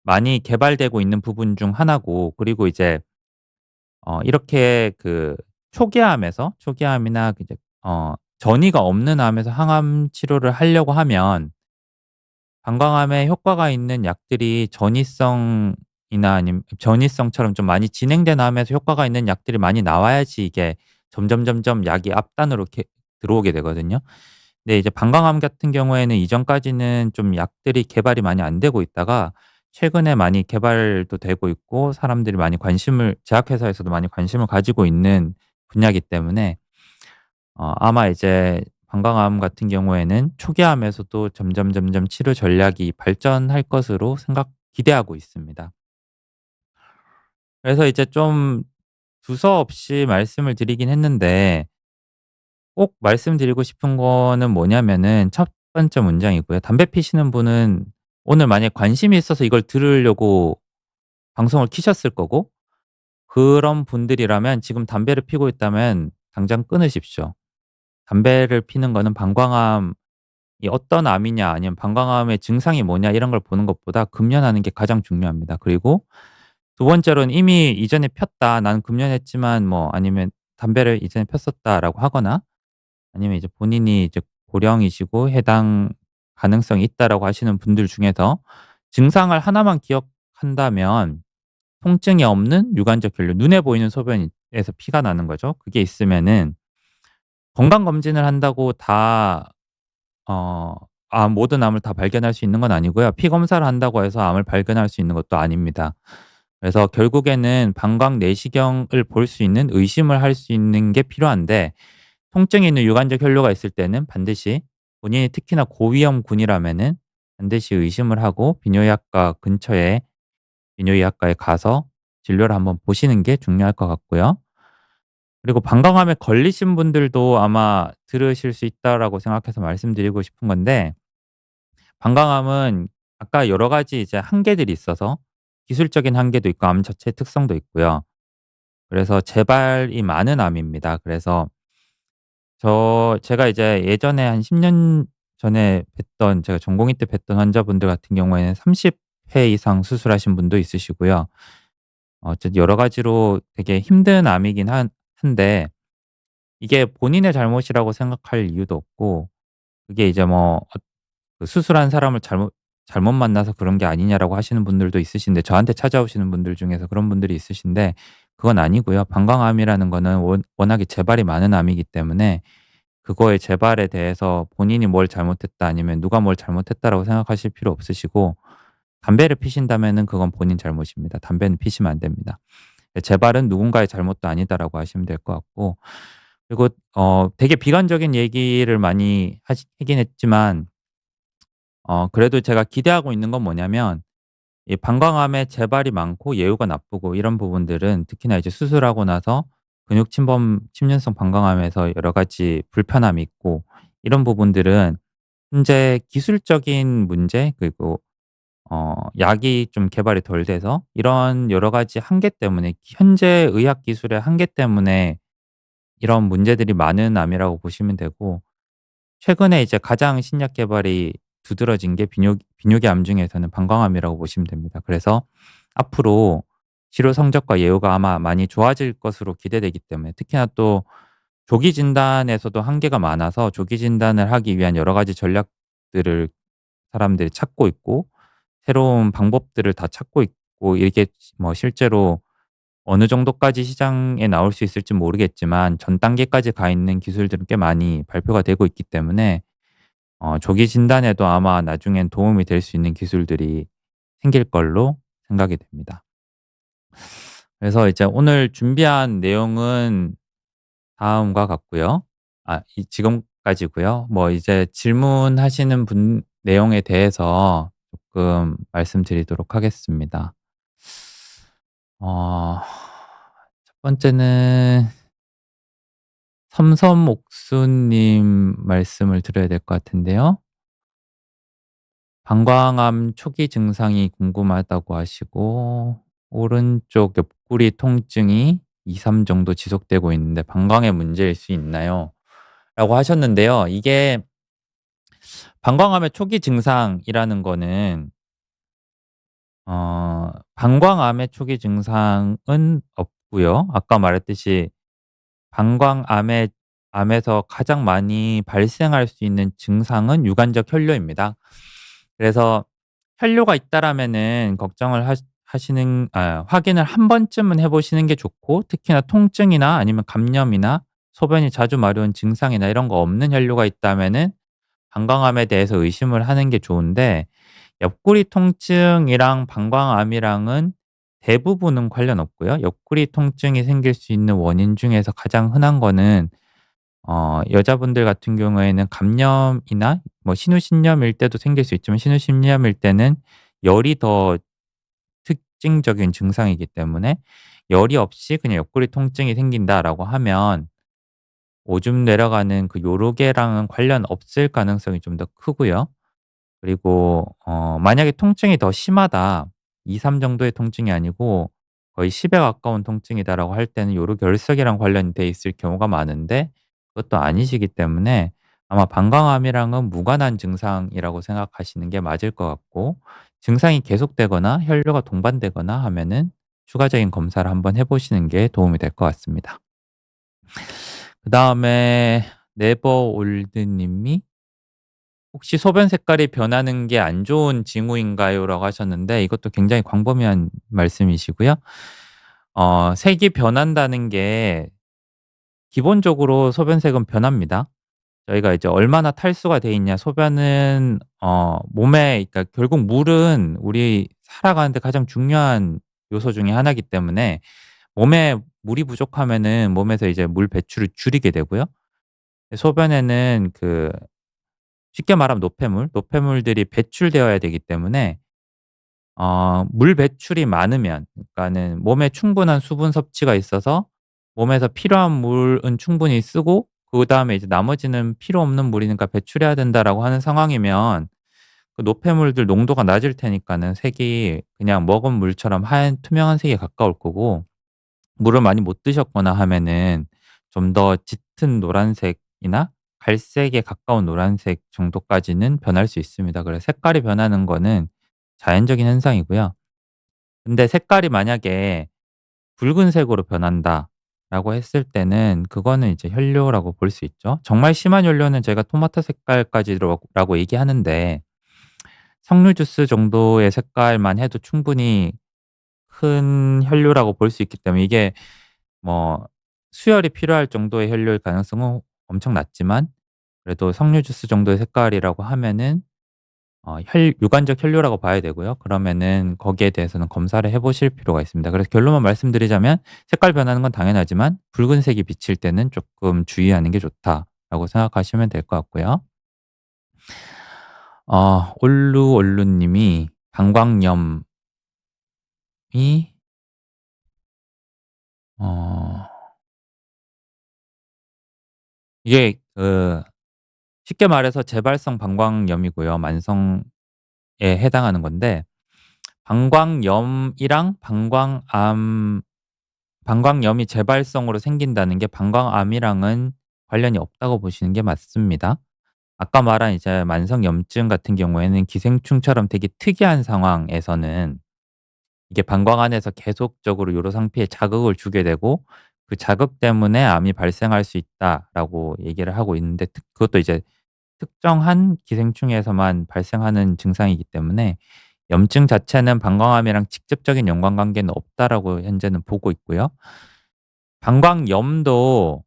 많이 개발되고 있는 부분 중 하나고 그리고 이제 이렇게 그 초기암이나 이제 전이가 없는 암에서 항암 치료를 하려고 하면 방광암에 효과가 있는 약들이 전이성처럼 좀 많이 진행된 암에서 효과가 있는 약들이 많이 나와야지 이게 점점점점 약이 앞단으로 이렇게 들어오게 되거든요. 근데 이제 방광암 같은 경우에는 이전까지는 좀 약들이 개발이 많이 안 되고 있다가 최근에 많이 개발도 되고 있고 사람들이 많이 제약회사에서도 많이 관심을 가지고 있는 분야이기 때문에 아마 이제 방광암 같은 경우에는 초기암에서도 점점점점 치료 전략이 발전할 것으로 기대하고 있습니다. 그래서 이제 좀 두서없이 말씀을 드리긴 했는데 꼭 말씀드리고 싶은 거는 뭐냐면은 첫 번째 문장이고요. 담배 피시는 분은 오늘 만약에 관심이 있어서 이걸 들으려고 방송을 켜셨을 거고 그런 분들이라면 지금 담배를 피고 있다면 당장 끊으십시오. 담배를 피는 거는 방광암 이 어떤 암이냐 아니면 방광암의 증상이 뭐냐 이런 걸 보는 것보다 금연하는 게 가장 중요합니다. 그리고 두 번째로는 이미 이전에 폈다. "나는 금연했지만" 뭐 아니면 "담배를 이전에 폈었다."라고 하거나 아니면 이제 본인이 이제 고령이시고 해당 가능성이 있다라고 하시는 분들 중에서 증상을 하나만 기억한다면 통증이 없는 유관적 혈류, 눈에 보이는 소변에서 피가 나는 거죠. 그게 있으면은 건강 검진을 한다고 다 어 모든 암을 다 발견할 수 있는 건 아니고요. 피 검사를 한다고 해서 암을 발견할 수 있는 것도 아닙니다. 그래서 결국에는 방광 내시경을 볼 수 있는 의심을 할 수 있는 게 필요한데 통증이 있는 유관적 혈류가 있을 때는 반드시 본인이 특히나 고위험군이라면은 반드시 의심을 하고 비뇨기과 근처에 비뇨기과에 가서 진료를 한번 보시는 게 중요할 것 같고요. 그리고 방광암에 걸리신 분들도 아마 들으실 수 있다라고 생각해서 말씀드리고 싶은 건데 방광암은 아까 여러 가지 이제 한계들이 있어서 기술적인 한계도 있고 암 자체의 특성도 있고요. 그래서 재발이 많은 암입니다. 그래서 제가 이제 예전에 한 10년 전에 뵀던 제가 전공의 때 뵀던 환자분들 같은 경우에는 30회 이상 수술하신 분도 있으시고요. 어쨌든 여러 가지로 되게 힘든 암이긴 한데 이게 본인의 잘못이라고 생각할 이유도 없고 그게 이제 뭐 그 수술한 사람을 잘못 만나서 그런 게 아니냐라고 하시는 분들도 있으신데 저한테 찾아오시는 분들 중에서 그런 분들이 있으신데 그건 아니고요. 방광암이라는 거는 워낙에 재발이 많은 암이기 때문에 그거의 재발에 대해서 본인이 뭘 잘못했다 아니면 누가 뭘 잘못했다라고 생각하실 필요 없으시고 담배를 피신다면은 그건 본인 잘못입니다. 담배는 피시면 안 됩니다. 재발은 누군가의 잘못도 아니다라고 하시면 될 것 같고 그리고 되게 비관적인 얘기를 많이 하긴 했지만 그래도 제가 기대하고 있는 건 뭐냐면 이 방광암에 재발이 많고 예후가 나쁘고 이런 부분들은 특히나 이제 수술하고 나서 근육 침범 침륜성 방광암에서 여러 가지 불편함이 있고 이런 부분들은 현재 기술적인 문제 그리고 약이 좀 개발이 덜 돼서 이런 여러 가지 한계 때문에 현재 의학 기술의 한계 때문에 이런 문제들이 많은 암이라고 보시면 되고 최근에 이제 가장 신약 개발이 두드러진 게 비뇨기암 중에서는 방광암이라고 보시면 됩니다. 그래서 앞으로 치료 성적과 예후가 아마 많이 좋아질 것으로 기대되기 때문에 특히나 또 조기 진단에서도 한계가 많아서 조기 진단을 하기 위한 여러 가지 전략들을 사람들이 찾고 있고 새로운 방법들을 다 찾고 있고 이게 뭐 실제로 어느 정도까지 시장에 나올 수 있을지 모르겠지만 전 단계까지 가 있는 기술들은 꽤 많이 발표가 되고 있기 때문에 조기 진단에도 아마 나중엔 도움이 될 수 있는 기술들이 생길 걸로 생각이 됩니다. 그래서 이제 오늘 준비한 내용은 다음과 같고요. 지금까지고요. 뭐 이제 질문하시는 분 내용에 대해서 조금 말씀드리도록 하겠습니다. 첫 번째는 섬섬옥수님 말씀을 드려야 될 것 같은데요. 방광암 초기 증상이 궁금하다고 하시고 오른쪽 옆구리 통증이 2-3 정도 지속되고 있는데 방광의 문제일 수 있나요? 라고 하셨는데요. 이게 방광암의 초기 증상이라는 거는 방광암의 초기 증상은 없고요. 아까 말했듯이 암에서 가장 많이 발생할 수 있는 증상은 유관적 혈뇨입니다. 그래서 혈뇨가 있다라면은 걱정을 하시는 확인을 한 번쯤은 해 보시는 게 좋고 특히나 통증이나 아니면 감염이나 소변이 자주 마려운 증상이나 이런 거 없는 혈뇨가 있다면은 방광암에 대해서 의심을 하는 게 좋은데 옆구리 통증이랑 방광암이랑은 대부분은 관련 없고요. 옆구리 통증이 생길 수 있는 원인 중에서 가장 흔한 거는 여자분들 같은 경우에는 감염이나 뭐 신우신염일 때도 생길 수 있지만 신우신염일 때는 열이 더 특징적인 증상이기 때문에 열이 없이 그냥 옆구리 통증이 생긴다라고 하면 오줌 내려가는 그 요로개랑은 관련 없을 가능성이 좀 더 크고요. 그리고 만약에 통증이 더 심하다. 2-3 정도의 통증이 아니고 거의 10에 가까운 통증이다라고 할 때는 요로결석이랑 관련이 돼 있을 경우가 많은데 그것도 아니시기 때문에 아마 방광암이랑은 무관한 증상이라고 생각하시는 게 맞을 것 같고, 증상이 계속되거나 혈류가 동반되거나 하면은 추가적인 검사를 한번 해 보시는 게 도움이 될 것 같습니다. 그다음에 네버올드 님이 "혹시 소변 색깔이 변하는 게 안 좋은 징후인가요?"라고 하셨는데, 이것도 굉장히 광범위한 말씀이시고요. 색이 변한다는 게 기본적으로 소변색은 변합니다. 저희가 이제 얼마나 탈수가 돼 있냐, 소변은 몸에, 그러니까 결국 물은 우리 살아가는 데 가장 중요한 요소 중에 하나이기 때문에 몸에 물이 부족하면은 몸에서 이제 물 배출을 줄이게 되고요. 소변에는 쉽게 말하면 노폐물들이 배출되어야 되기 때문에 물 배출이 많으면, 그러니까는 몸에 충분한 수분 섭취가 있어서 몸에서 필요한 물은 충분히 쓰고 그다음에 이제 나머지는 필요 없는 물이니까 배출해야 된다라고 하는 상황이면 그 노폐물들 농도가 낮을 테니까는 색이 그냥 먹은 물처럼 하얀 투명한 색에 가까울 거고, 물을 많이 못 드셨거나 하면은 좀 더 짙은 노란색이나 갈색에 가까운 노란색 정도까지는 변할 수 있습니다. 그래서 색깔이 변하는 거는 자연적인 현상이고요. 근데 색깔이 만약에 "붉은색으로 변한다."라고 했을 때는 그거는 이제 혈뇨라고 볼 수 있죠. 정말 심한 혈뇨는 저희가 토마토 색깔까지 라고 얘기하는데, 석류 주스 정도의 색깔만 해도 충분히 큰 혈뇨라고 볼 수 있기 때문에, 이게 뭐 수혈이 필요할 정도의 혈뇨일 가능성은 엄청 낮지만, 그래도 석류 주스 정도의 색깔이라고 하면은 혈 유관적 혈뇨라고 봐야 되고요. 그러면은 거기에 대해서는 검사를 해 보실 필요가 있습니다. 그래서 결론만 말씀드리자면 색깔 변하는 건 당연하지만 붉은색이 비칠 때는 조금 주의하는 게 좋다라고 생각하시면 될 것 같고요. 올루올루 님이 방광염이 어 이게 쉽게 말해서 재발성 방광염이고요. 만성에 해당하는 건데, 방광염이랑 방광염이 재발성으로 생긴다는 게 방광암이랑은 관련이 없다고 보시는 게 맞습니다. 아까 말한 이제 만성염증 같은 경우에는 기생충처럼 되게 특이한 상황에서는 이게 방광 안에서 계속적으로 요로 상피에 자극을 주게 되고 그 자극 때문에 암이 발생할 수 있다라고 얘기를 하고 있는데, 그것도 이제 특정한 기생충에서만 발생하는 증상이기 때문에 염증 자체는 방광암이랑 직접적인 연관관계는 없다라고 현재는 보고 있고요. 방광염도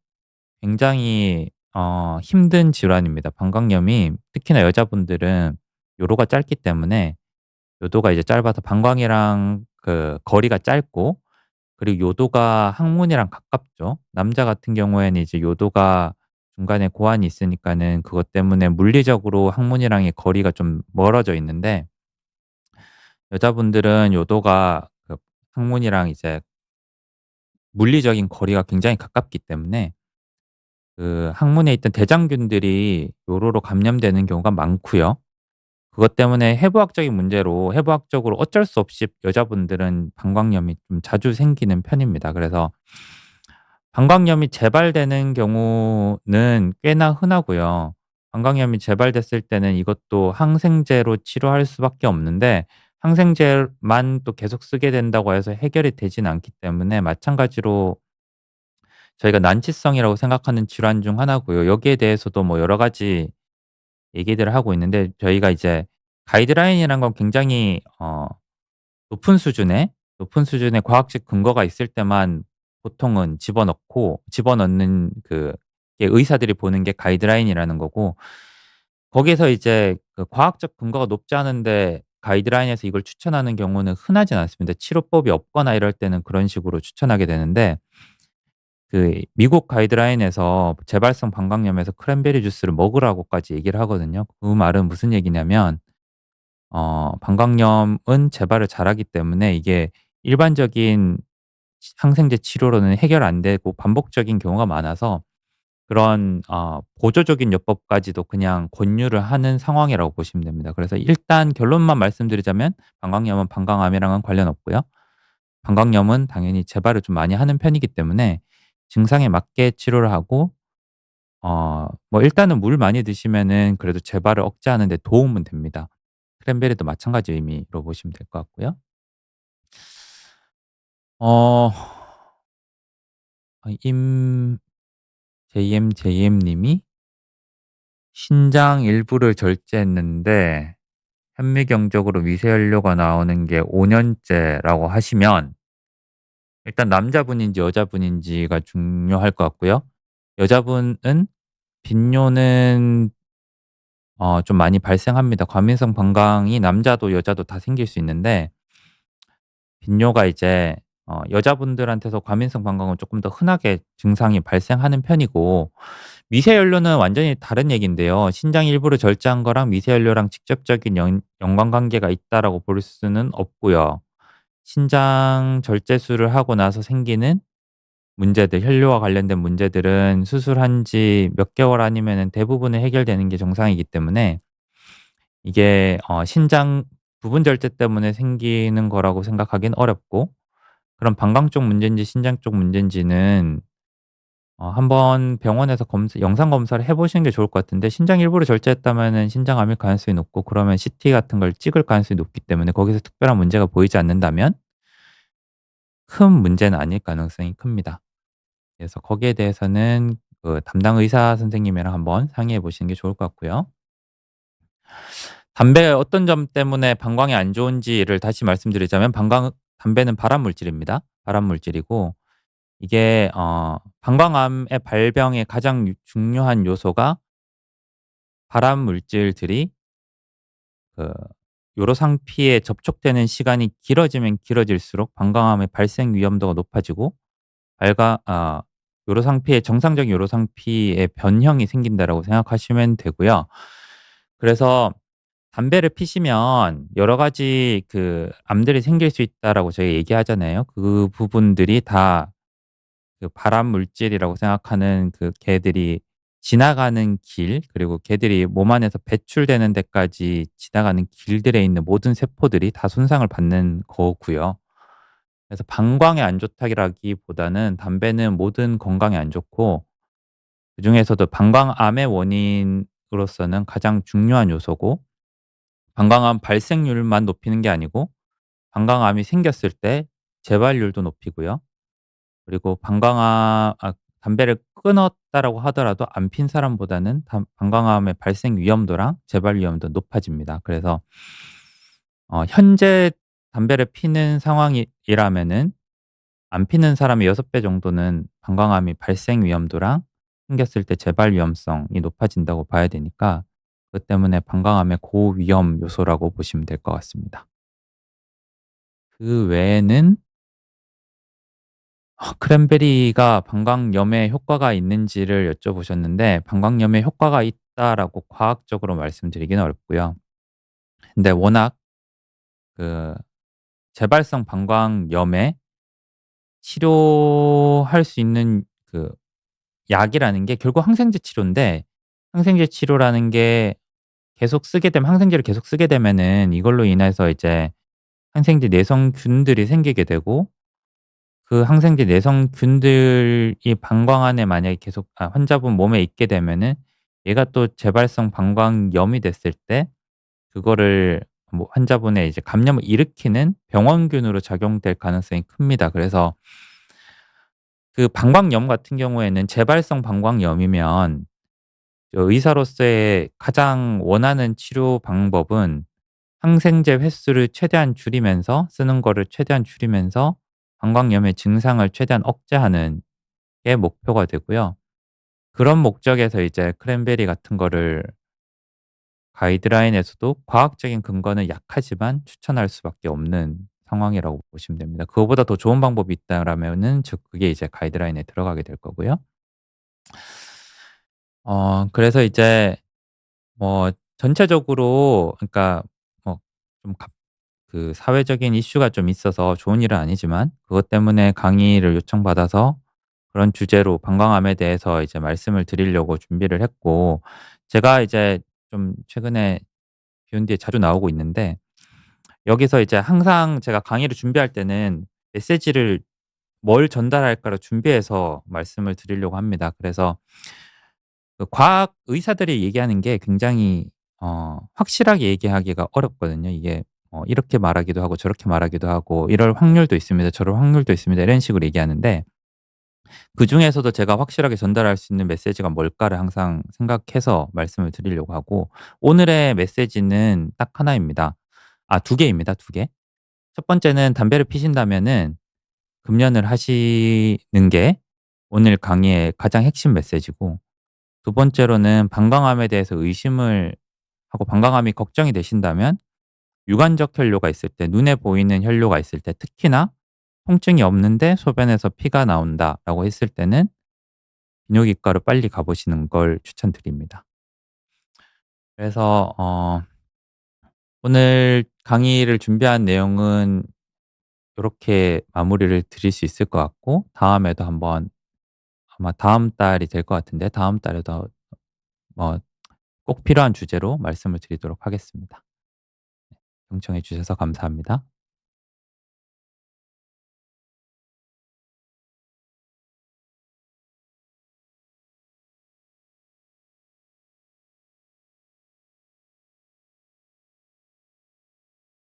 굉장히 힘든 질환입니다. 방광염이 특히나 여자분들은 요로가 짧기 때문에, 요도가 이제 짧아서 방광이랑 거리가 짧고, 그리고 요도가 항문이랑 가깝죠. 남자 같은 경우에는 이제 요도가 중간에 고환이 있으니까는 그것 때문에 물리적으로 항문이랑의 거리가 좀 멀어져 있는데, 여자분들은 요도가 항문이랑 이제 물리적인 거리가 굉장히 가깝기 때문에 항문에 있던 대장균들이 요로로 감염되는 경우가 많고요. 그것 때문에 해부학적으로 어쩔 수 없이 여자분들은 방광염이 좀 자주 생기는 편입니다. 그래서 방광염이 재발되는 경우는 꽤나 흔하고요. 방광염이 재발됐을 때는 이것도 항생제로 치료할 수밖에 없는데, 항생제만 또 계속 쓰게 된다고 해서 해결이 되진 않기 때문에 마찬가지로 저희가 난치성이라고 생각하는 질환 중 하나고요. 여기에 대해서도 뭐 여러 가지 얘기들을 하고 있는데, 저희가 이제 가이드라인이란 건 굉장히 높은 수준의 과학적 근거가 있을 때만 보통은 집어넣는 게 의사들이 보는 게 가이드라인이라는 거고, 거기에서 이제 과학적 근거가 높지 않은데 가이드라인에서 이걸 추천하는 경우는 흔하진 않습니다. 치료법이 없거나 이럴 때는 그런 식으로 추천하게 되는데, 미국 가이드라인에서 재발성 방광염에서 크랜베리 주스를 먹으라고까지 얘기를 하거든요. 그 말은 무슨 얘기냐면 방광염은 재발을 잘하기 때문에 이게 일반적인 항생제 치료로는 해결 안 되고 반복적인 경우가 많아서 그런 보조적인 요법까지도 그냥 권유를 하는 상황이라고 보시면 됩니다. 그래서 일단 결론만 말씀드리자면 방광염은 방광암이랑은 관련 없고요. 방광염은 당연히 재발을 좀 많이 하는 편이기 때문에 증상에 맞게 치료를 하고 뭐 일단은 물 많이 드시면은 그래도 재발을 억제하는 데 도움은 됩니다. 크랜베리도 마찬가지 의미로 보시면 될 것 같고요. 어 임 JM 님이 "신장 일부를 절제했는데 현미경적으로 미세연료가 나오는 게 5 년째라고 하시면 일단 남자분인지 여자분인지가 중요할 것 같고요. 여자분은 빈뇨는 좀 많이 발생합니다. 과민성 방광이 남자도 여자도 다 생길 수 있는데 빈뇨가 이제 여자분들한테서 과민성 방광은 쪼끔 더 흔하게 증상이 발생하는 편이고 미세연료는 완전히 다른 얘기인데요. 신장 일부를 절제한 거랑 미세연료랑 직접적인 연관관계가 있다라고 볼 수는 없고요. 신장 절제술을 하고 나서 생기는 문제들, 혈류와 관련된 문제들은 수술한 지 몇 개월 아니면은 대부분은 해결되는 게 정상이기 때문에 이게 신장 부분 절제 때문에 생기는 거라고 생각하기는 어렵고 그런 방광 쪽 문제인지 신장 쪽 문제인지는 한번 병원에서 영상 검사를 해 보시는 게 좋을 것 같은데 신장 일부를 절제했다면은 신장암일 가능성이 높고 그러면 CT 같은 걸 찍을 가능성이 높기 때문에 거기서 특별한 문제가 보이지 않는다면 큰 문제는 아닐 가능성이 큽니다. 그래서 거기에 대해서는 그 담당 의사 선생님이랑 한번 상의해 보시는 게 좋을 것 같고요. 담배의 어떤 점 때문에 방광에 안 좋은지를 다시 말씀드리자면 담배는 발암 물질입니다. 발암 물질이고 이게 방광암의 발병의 가장 중요한 요소가 발암 물질들이 그 요로상피에 접촉되는 시간이 길어지면 길어질수록 방광암의 발생 위험도가 높아지고 발가 아 요로상피의 정상적인 요로상피의 변형이 생긴다라고 생각하시면 되고요. 그래서 담배를 피시면 여러 가지 그 암들이 생길 수 있다라고 저희가 얘기하잖아요. 그 부분들이 다 그 발암 물질이라고 생각하는 그 개들이 지나가는 길 그리고 개들이 몸 안에서 배출되는 데까지 지나가는 길들에 있는 모든 세포들이 다 손상을 받는 거고요. 그래서 방광에 안 좋다기보다는 담배는 모든 건강에 안 좋고 그중에서도 방광암의 원인으로서는 가장 중요한 요소고 방광암 발생률만 높이는 게 아니고 방광암이 생겼을 때 재발률도 높이고요. 그리고 담배를 끊었다라고 하더라도 안 핀 사람보다는 방광암의 발생 위험도랑 재발 위험도 높아집니다. 그래서 현재 담배를 피는 상황이라면은 안 피는 사람의 6배 정도는 방광암이 발생 위험도랑 생겼을 때 재발 위험성이 높아진다고 봐야 되니까 그것 때문에 방광암의 고위험 요소라고 보시면 될 것 같습니다. 그 외에는 크랜베리가 방광염에 효과가 있는지를 여쭤보셨는데 방광염에 효과가 있다라고 과학적으로 말씀드리기는 어렵고요. 근데 워낙 그 재발성 방광염에 치료할 수 있는 그 약이라는 게 결국 항생제 치료인데 항생제 치료라는 게 항생제를 계속 쓰게 되면은 이걸로 인해서 이제 항생제 내성균들이 생기게 되고 그 항생제 내성균들이 방광 안에 만약에 계속 환자분 몸에 있게 되면은 얘가 또 재발성 방광염이 됐을 때 그거를 뭐 환자분의 이제 감염을 일으키는 병원균으로 작용될 가능성이 큽니다. 그래서 그 방광염 같은 경우에는 재발성 방광염이면 의사로서의 가장 원하는 치료 방법은 항생제 횟수를 최대한 줄이면서 쓰는 거를 최대한 줄이면서 방광염의 증상을 최대한 억제하는 게 목표가 되고요. 그런 목적에서 이제 크랜베리 같은 거를 가이드라인에서도 과학적인 근거는 약하지만 추천할 수밖에 없는 상황이라고 보시면 됩니다. 그거보다 더 좋은 방법이 있다라면은 즉 그게 이제 가이드라인에 들어가게 될 거고요. 그래서 이제 뭐 전체적으로 그러니까 뭐 좀 그 사회적인 이슈가 좀 있어서 좋은 일은 아니지만 그것 때문에 강의를 요청받아서 그런 주제로 방광암에 대해서 이제 말씀을 드리려고 준비를 했고 제가 이제 좀 최근에 비온 뒤에 자주 나오고 있는데 여기서 이제 항상 제가 강의를 준비할 때는 메시지를 뭘 전달할까를 준비해서 말씀을 드리려고 합니다. 그래서 그 과학 의사들이 얘기하는 게 굉장히 확실하게 얘기하기가 어렵거든요. 이게 이렇게 말하기도 하고 저렇게 말하기도 하고 "이럴 확률도 있습니다. 저럴 확률도 있습니다." 이런 식으로 얘기하는데 그중에서도 제가 확실하게 전달할 수 있는 메시지가 뭘까를 항상 생각해서 말씀을 드리려고 하고 오늘의 메시지는 딱 하나 입니다. 아 두 개입니다, 두 개. 첫 번째는 담배를 피신다면은 금연을 하시는 게 오늘 강의의 가장 핵심 메시지고 두 번째로는 방광암에 대해서 의심을 하고 방광암이 걱정이 되신다면 유관적 혈뇨가 있을 때 눈에 보이는 혈뇨가 있을 때 특히나 통증이 없는데 소변에서 피가 나온다라고 했을 때는 비뇨기과로 빨리 가 보시는 걸 추천드립니다. 그래서 오늘 강의를 준비한 내용은 요렇게 마무리를 드릴 수 있을 것 같고 다음에도 한번 아마 다음 달이 될 것 같은데 다음 달에도 뭐 꼭 필요한 주제로 말씀을 드리도록 하겠습니다. 경청해 주셔서 감사합니다.